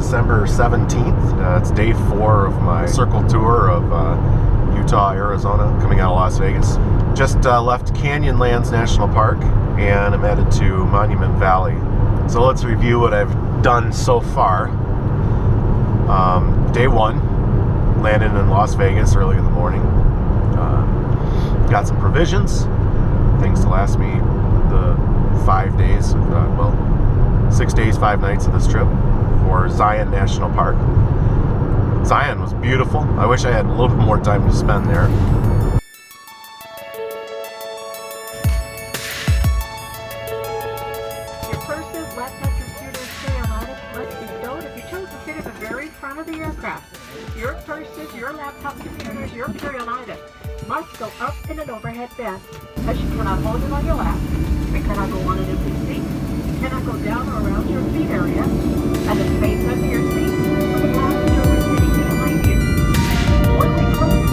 December 17th. It's day 4 of my circle tour of Utah, Arizona, coming out of Las Vegas. Just left Canyonlands National Park and I'm headed to Monument Valley. So let's review what I've done so far. Day 1, landed in Las Vegas early in the morning. Got some provisions, things to last me the 5 days, 6 days, 5 nights of this trip for Zion National Park. Zion was beautiful. I wish I had a little bit more time to spend there. Your purses, laptop, computers, periodics must be stowed if you chose to sit at the very front of the aircraft. Your purses, your laptop, computers, your periodics must go up in an overhead bin, as you cannot hold it on your lap. It cannot go on an empty seat. It cannot go down or around your seat area, and the space under your seat for the passenger who is sitting behind you. Once enclosed,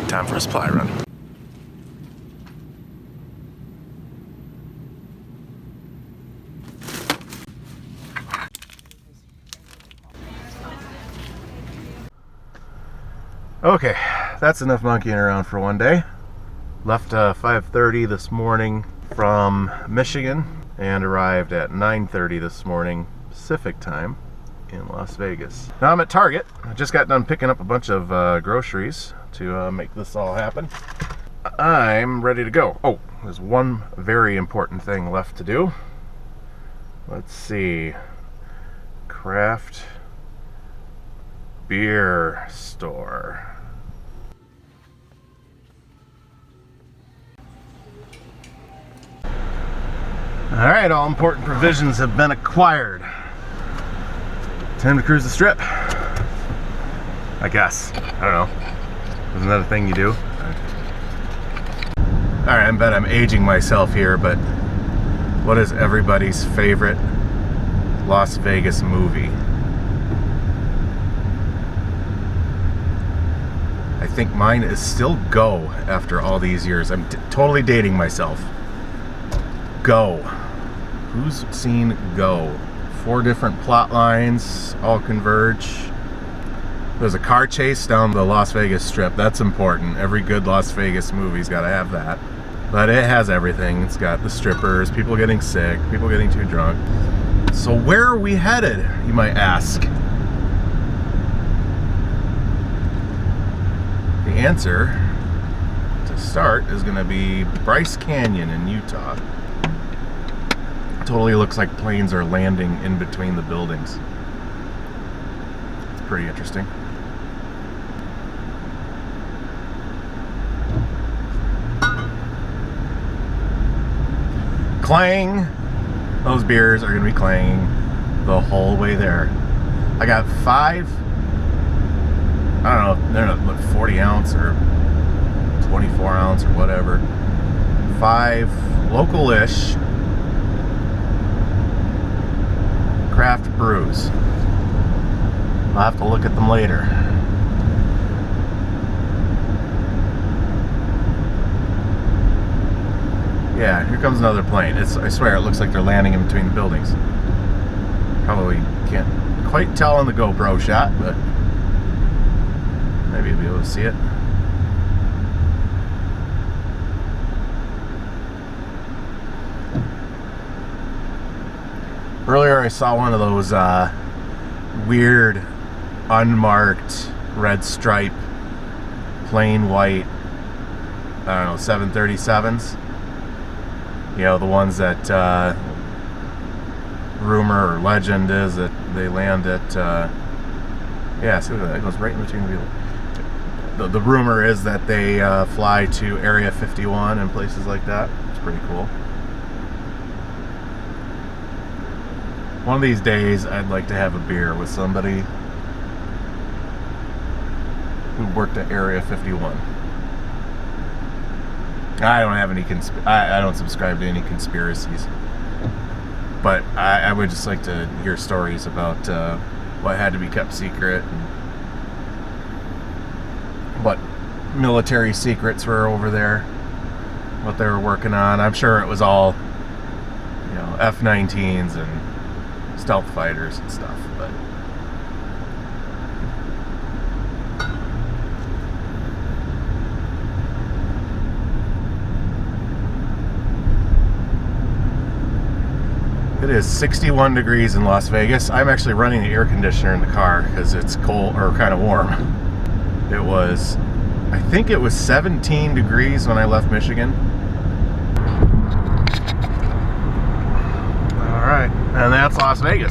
Time for a supply run. Okay, that's enough monkeying around for one day. Left 5:30 this morning from Michigan and arrived at 9:30 this morning Pacific time in Las Vegas. Now I'm at Target. I just got done picking up a bunch of groceries to make this all happen. I'm ready to go. Oh, there's one very important thing left to do. Let's see. Craft beer store. Alright, all important provisions have been acquired. Time to cruise the strip. I guess. I don't know. Isn't that a thing you do? Alright, I bet I'm aging myself here, but what is everybody's favorite Las Vegas movie? I think mine is still Go after all these years. I'm totally dating myself. Go. Who's seen Go? 4 different plot lines, all converge. There's a car chase down the Las Vegas Strip. That's important. Every good Las Vegas movie's got to have that. But it has everything. It's got the strippers, people getting sick, people getting too drunk. So where are we headed, you might ask? The answer to start is going to be Bryce Canyon in Utah. Totally looks like planes are landing in between the buildings. It's pretty interesting. Clang! Those beers are going to be clanging the whole way there. I got 5, I don't know, they're not 40 ounce or 24 ounce or whatever. 5 local-ish craft brews. I'll have to look at them later. Yeah, here comes another plane. I swear, it looks like they're landing in between the buildings. Probably can't quite tell on the GoPro shot, but maybe you'll be able to see it. Earlier I saw one of those weird, unmarked, red stripe, plain white, I don't know, 737s. You know, the ones that rumor or legend is that they land at, yeah, see, that goes right in between the wheels. The rumor is that they fly to Area 51 and places like that. It's pretty cool. One of these days, I'd like to have a beer with somebody who worked at Area 51. I don't have any I don't subscribe to any conspiracies, but I would just like to hear stories about what had to be kept secret and what military secrets were over there, what they were working on. I'm sure it was all, you know, F-19s and stealth fighters and stuff, but it is 61 degrees in Las Vegas. I'm actually running the air conditioner in the car because it's cold, or kind of warm. It was, I think it was 17 degrees when I left Michigan. All right, and that's Las Vegas.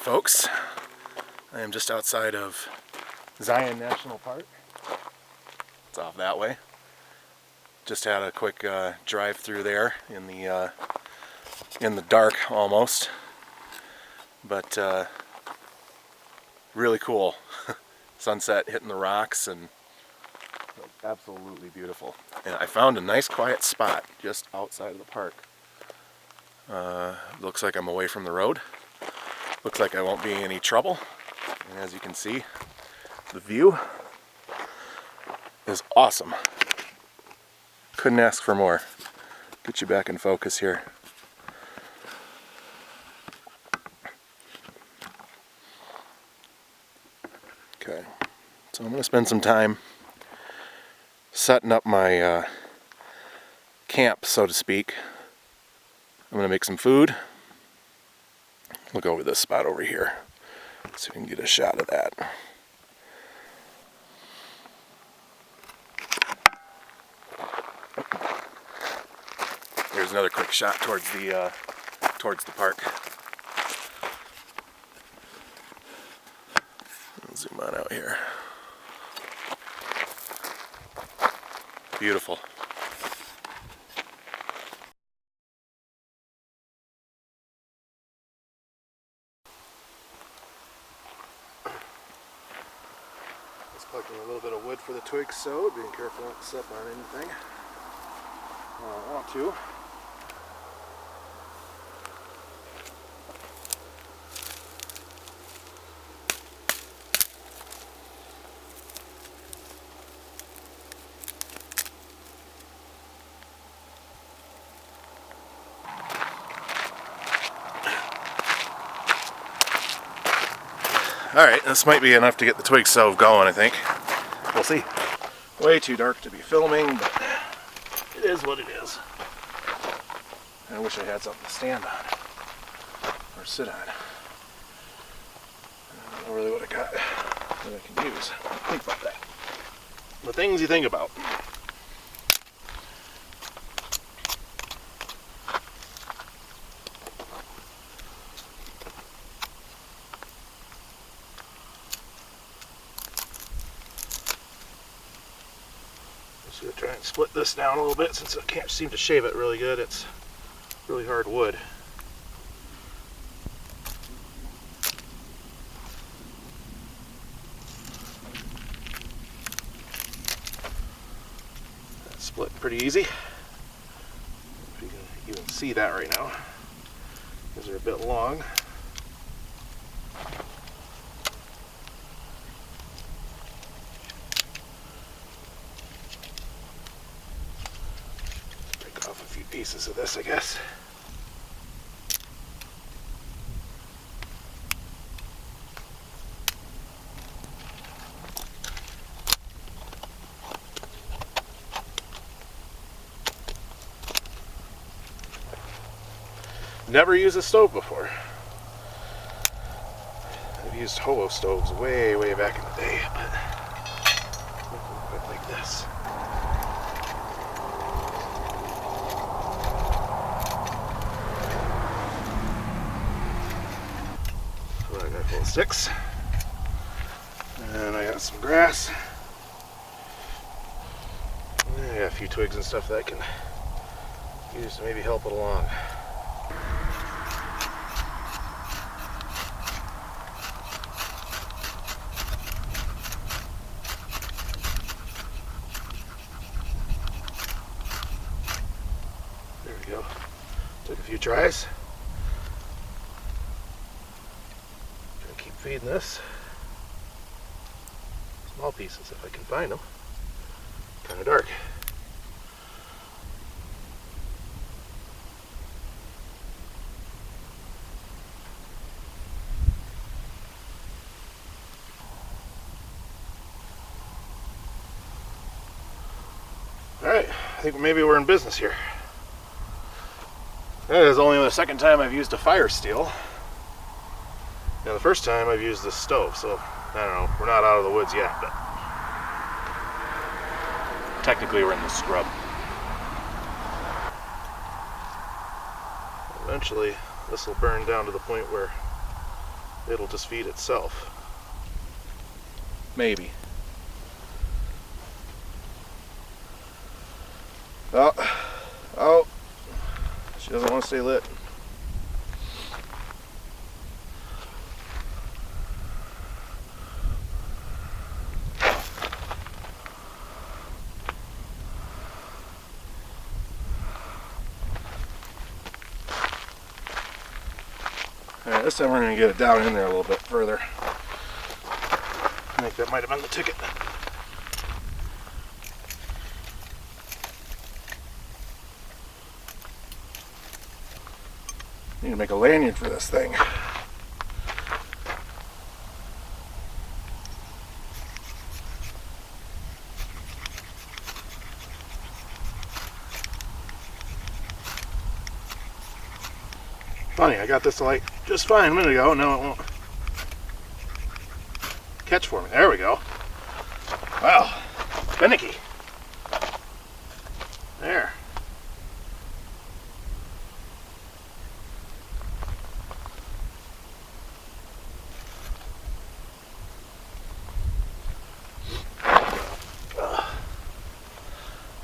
folks. I am just outside of Zion National Park. It's off that way. Just had a quick drive through there in the dark almost, but really cool. Sunset hitting the rocks and absolutely beautiful. And I found a nice quiet spot just outside of the park. Looks like I'm away from the road. Looks like I won't be in any trouble. And as you can see, the view is awesome. Couldn't ask for more. Get you back in focus here. Okay, so I'm going to spend some time setting up my camp, so to speak. I'm going to make some food. Look over this spot over here so we can get a shot of that. Here's another quick shot towards the park. I'll zoom on out here. Beautiful. Just collecting a little bit of wood for the twig sewed, being careful not to step on anything. I don't want to. Alright, this might be enough to get the twig stove going, I think. We'll see. Way too dark to be filming, but it is what it is. I wish I had something to stand on. Or sit on. I don't know really what I got that I can use. Think about that. The things you think about. I'm going to try and split this down a little bit since I can't seem to shave it really good. It's really hard wood. That's split pretty easy. If you can even see that right now, because they're a bit long. Pieces of this, I guess. Never used a stove before. I've used hobo stoves way back in the day, but nothing quite like this. Sticks, and I got some grass. I got a few twigs and stuff that I can use to maybe help it along. There we go. Took a few tries. Feeding this. Small pieces if I can find them. Kind of dark. Alright, I think maybe we're in business here. That is only the second time I've used a fire steel. Now the first time I've used this stove, so I don't know, we're not out of the woods yet, but technically we're in the scrub. Eventually this will burn down to the point where it'll just feed itself. Maybe. Oh, she doesn't want to stay lit. Alright, this time we're going to get it down in there a little bit further. I think that might have been the ticket. Need to make a lanyard for this thing. Funny, I got this light just fine a minute ago. No, it won't catch for me. There we go. Wow, finicky. There.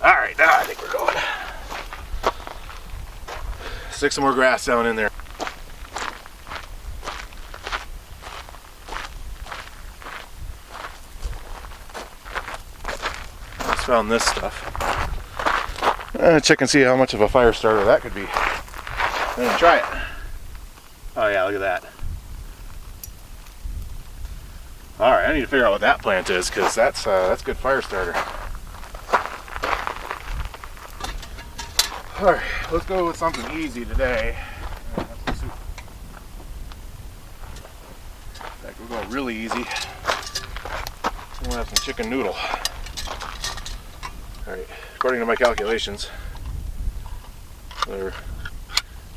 All right, now I think we're going. Stick some more grass down in there. Just found this stuff. Check and see how much of a fire starter that could be. Then try it. Oh yeah, look at that. All right, I need to figure out what that plant is, because that's good fire starter. All right, let's go with something easy today. In fact, we'll go really easy. We'll have some chicken noodle. All right, according to my calculations, or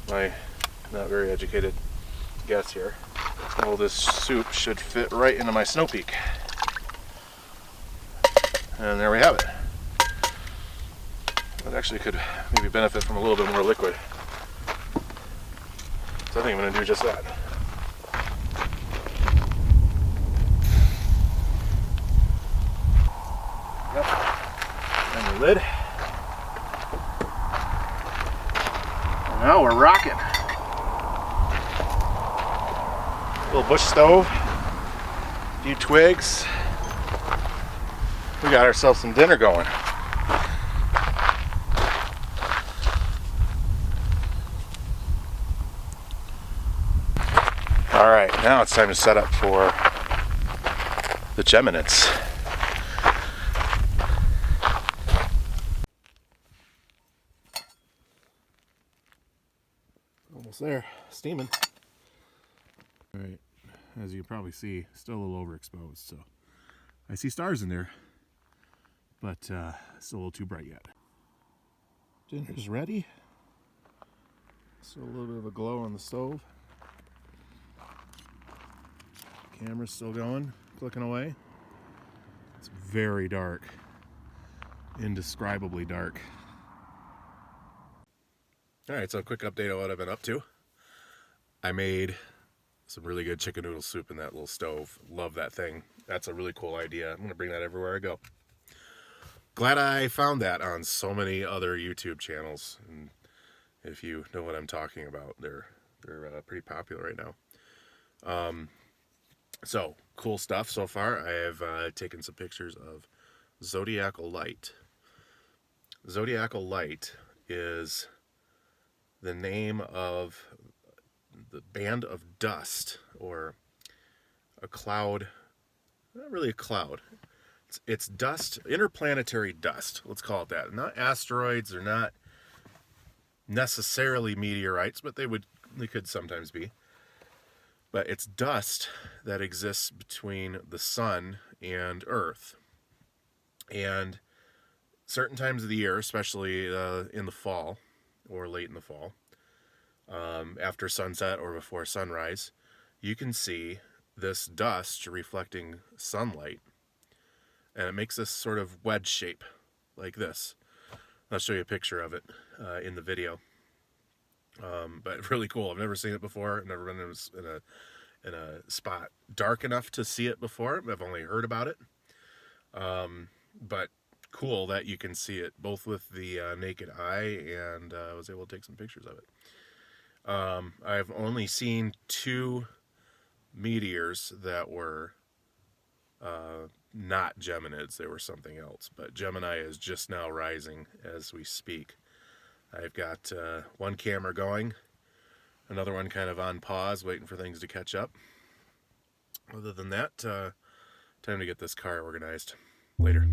my not very educated guess here, well, this soup should fit right into my snow peak. And there we have it. That actually could maybe benefit from a little bit more liquid. So I think I'm going to do just that. Yep. And the lid. And now we're rocking. Little bush stove. A few twigs. We got ourselves some dinner going. Alright, now it's time to set up for the Geminids. Almost there, steaming. Alright, as you can probably see, still a little overexposed, so I see stars in there, but still a little too bright yet. Dinner's ready. Still a little bit of a glow on the stove. Camera's still going, clicking away. It's very dark, indescribably dark. Alright, so a quick update on what I've been up to. I made some really good chicken noodle soup in that little stove. Love that thing. That's a really cool idea. I'm going to bring that everywhere I go. Glad I found that on so many other YouTube channels. And if you know what I'm talking about, they're pretty popular right now. So, cool stuff so far. I have taken some pictures of zodiacal light. Zodiacal light is the name of the band of dust, or a cloud. Not really a cloud. It's dust, interplanetary dust. Let's call it that. Not asteroids. They're not necessarily meteorites, but they could sometimes be. But it's dust that exists between the sun and Earth. And certain times of the year, especially in the fall or late in the fall, after sunset or before sunrise, you can see this dust reflecting sunlight. And it makes this sort of wedge shape like this. I'll show you a picture of it in the video. But really cool. I've never seen it before. I've never been in in a spot dark enough to see it before. I've only heard about it, but cool that you can see it both with the naked eye, and I was able to take some pictures of it. I've only seen 2 meteors that were not Geminids. They were something else, but Gemini is just now rising as we speak. I've got one camera going, another one kind of on pause, waiting for things to catch up. Other than that, time to get this car organized. Later.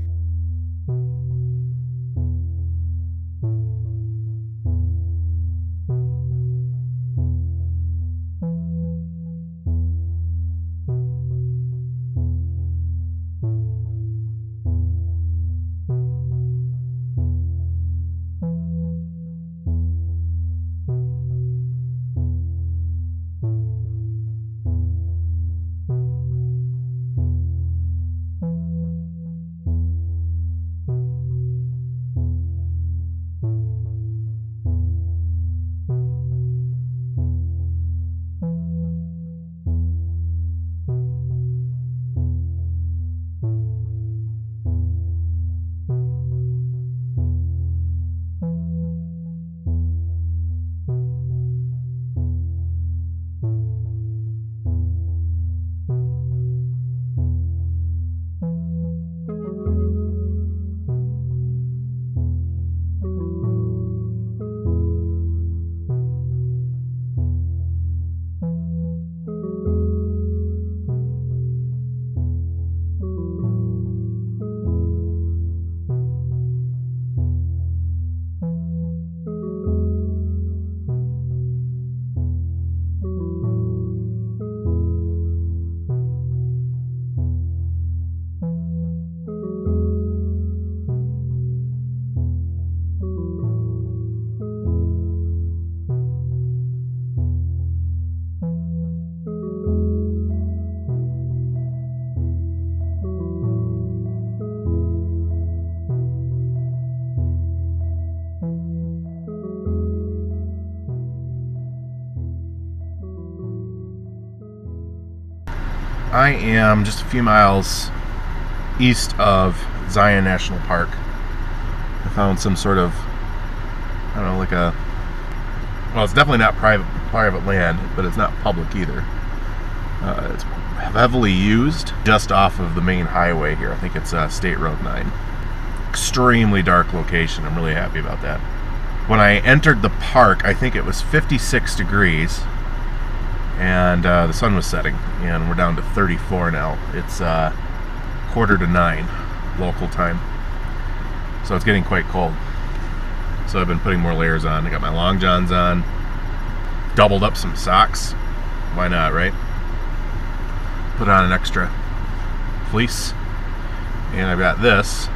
I am just a few miles east of Zion National Park. I found some sort of, I don't know, like a, well, it's definitely not private land, but it's not public either. It's heavily used just off of the main highway here. I think it's State Road 9. Extremely dark location. I'm really happy about that. When I entered the park, I think it was 56 degrees. And the sun was setting, and we're down to 34 now. It's 8:45 local time, so it's getting quite cold. So I've been putting more layers on. I got my long johns on, doubled up some socks. Why not, right? Put on an extra fleece, and I've got this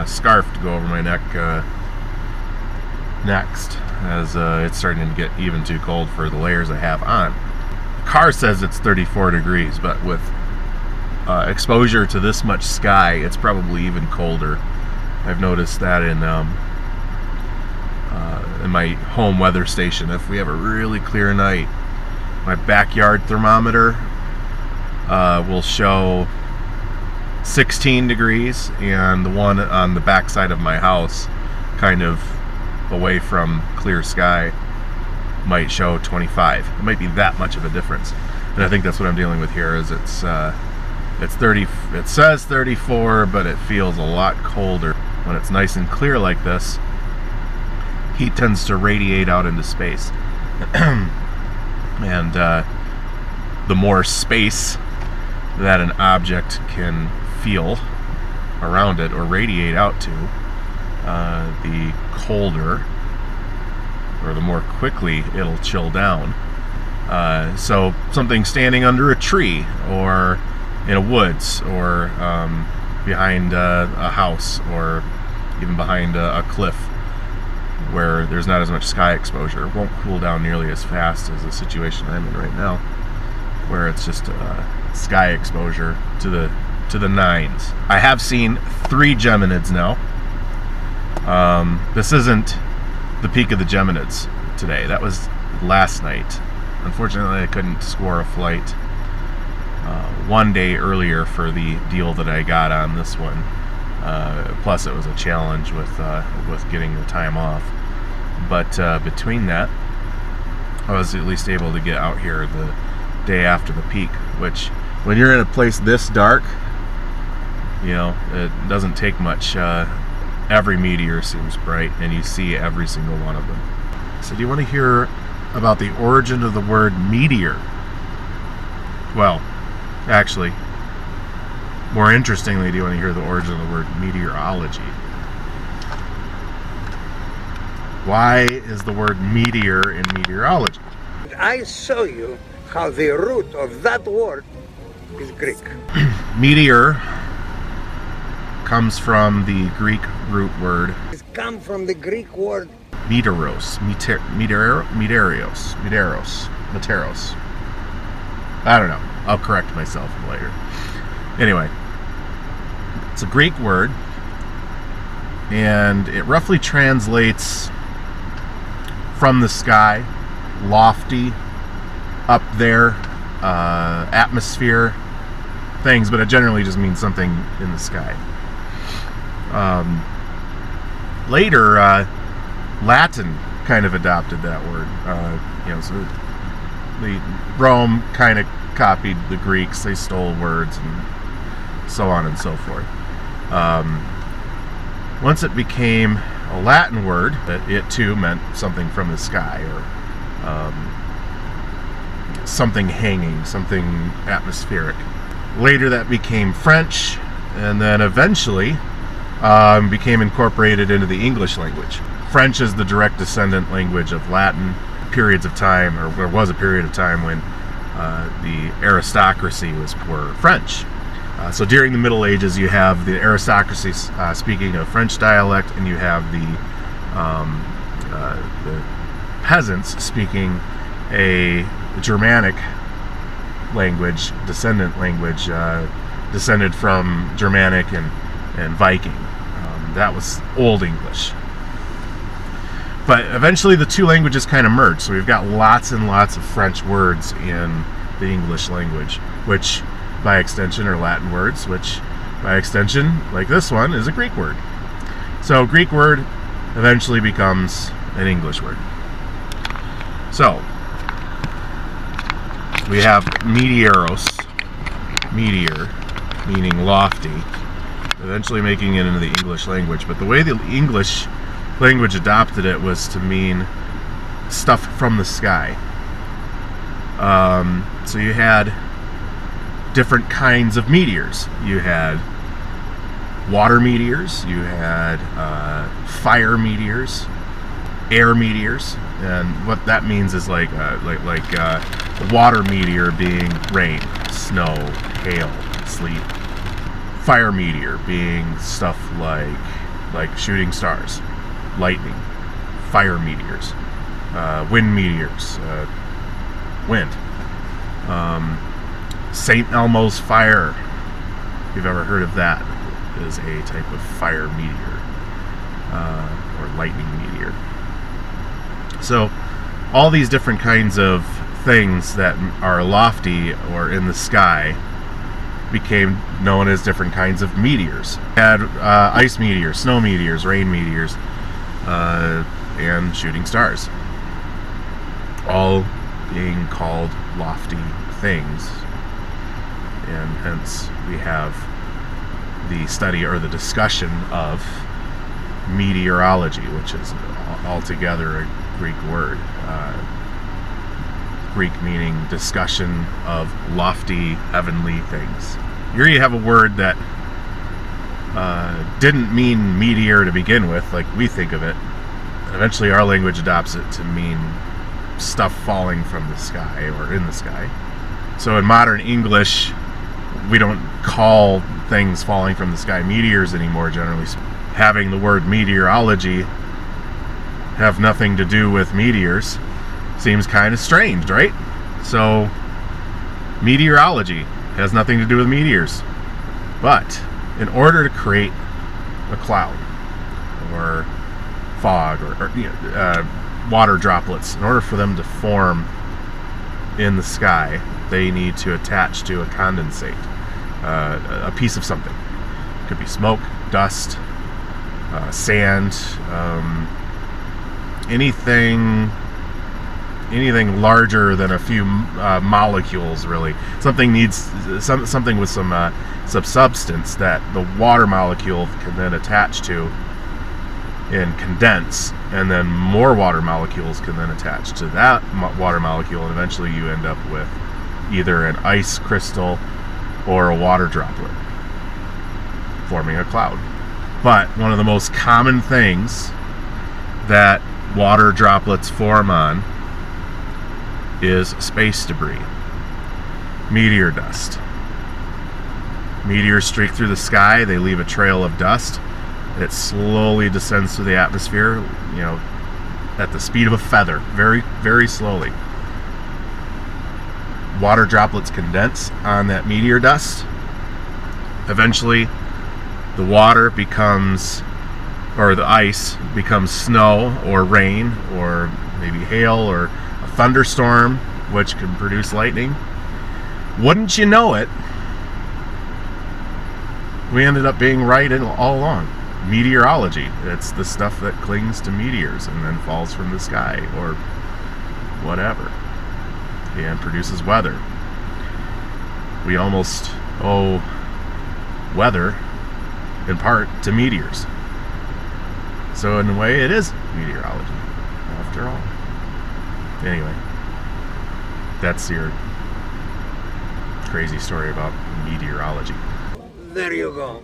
scarf to go over my neck next, as it's starting to get even too cold for the layers I have on. Car says it's 34 degrees, but with exposure to this much sky, it's probably even colder. I've noticed that in my home weather station. If we have a really clear night, my backyard thermometer will show 16 degrees, and the one on the back side of my house, kind of away from clear sky, might show 25. It might be that much of a difference, and I think that's what I'm dealing with here. Is it's 30. It says 34, but it feels a lot colder when it's nice and clear like this. Heat tends to radiate out into space, and the more space that an object can feel around it or radiate out to, the colder, or the more quickly it'll chill down. So something standing under a tree, or in a woods, or behind a house, or even behind a cliff where there's not as much sky exposure, won't cool down nearly as fast as the situation I'm in right now, where it's just sky exposure to the nines. I have seen 3 Geminids now. This isn't the peak of the Geminids today. That was last night. Unfortunately, I couldn't score a flight 1 day earlier for the deal that I got on this one. Plus, it was a challenge with getting the time off. But between that, I was at least able to get out here the day after the peak, which, when you're in a place this dark, you know, it doesn't take much. Every meteor seems bright, and you see every single one of them. So do you want to hear about the origin of the word meteor? Well, actually, more interestingly, do you want to hear the origin of the word meteorology? Why is the word meteor in meteorology? I show you how the root of that word is Greek. Meteor comes from the Greek root word It comes from the Greek word meteros. I don't know. I'll correct myself later. Anyway, it's a Greek word, and it roughly translates from the sky, lofty, up there, atmosphere, things, but it generally just means something in the sky. Later, Latin kind of adopted that word. So Rome kind of copied the Greeks. They stole words and so on and so forth. Once it became a Latin word, it too meant something from the sky, or something hanging, something atmospheric. Later that became French, and then eventually became incorporated into the English language. French is the direct descendant language of Latin. Periods of time, or there was a period of time when the aristocracy were French. So during the Middle Ages, you have the aristocracy speaking a French dialect, and you have the peasants speaking a Germanic language, descended from Germanic and Viking. That was Old English. But eventually the two languages kind of merged, so we've got lots and lots of French words in the English language, which by extension are Latin words, which by extension, like this one, is a Greek word. So Greek word eventually becomes an English word. So we have meteoros, meteor, meaning lofty, eventually making it into the English language. But the way the English language adopted it was to mean stuff from the sky. So you had different kinds of meteors. You had water meteors, you had fire meteors, air meteors, and what that means is like water meteor being rain, snow, hail, sleet. Fire meteor being stuff like shooting stars, lightning. Fire meteors, wind meteors, wind. St. Elmo's fire, if you've ever heard of that, is a type of fire meteor, or lightning meteor. So all these different kinds of things that are lofty or in the sky became known as different kinds of meteors. We had ice meteors, snow meteors, rain meteors, and shooting stars, all being called lofty things. And hence we have the study or the discussion of meteorology, which is altogether a Greek word. Greek meaning discussion of lofty heavenly things. Here you have a word that didn't mean meteor to begin with, like we think of it. Eventually our language adopts it to mean stuff falling from the sky or in the sky. So in modern English, we don't call things falling from the sky meteors anymore, generally. Having the word meteorology have nothing to do with meteors seems kind of strange, right? So meteorology has nothing to do with meteors. But in order to create a cloud or fog or water droplets, in order for them to form in the sky, they need to attach to a condensate, a piece of something. It could be smoke, dust, sand, anything larger than a few molecules, really. Something needs something with some substance that the water molecule can then attach to and condense, and then more water molecules can then attach to that water molecule, and eventually you end up with either an ice crystal or a water droplet forming a cloud. But one of the most common things that water droplets form on is space debris, meteor dust. Meteors streak through the sky, they leave a trail of dust. It slowly descends through the atmosphere, at the speed of a feather, very, very slowly. Water droplets condense on that meteor dust. Eventually, the water or the ice becomes snow or rain or maybe hail or a thunderstorm, which can produce lightning. Wouldn't you know it, we ended up being right all along. Meteorology, it's the stuff that clings to meteors and then falls from the sky or whatever and produces weather. We almost owe weather in part to meteors. So in a way it is meteorology after all. Anyway, that's your crazy story about meteorology. There you go.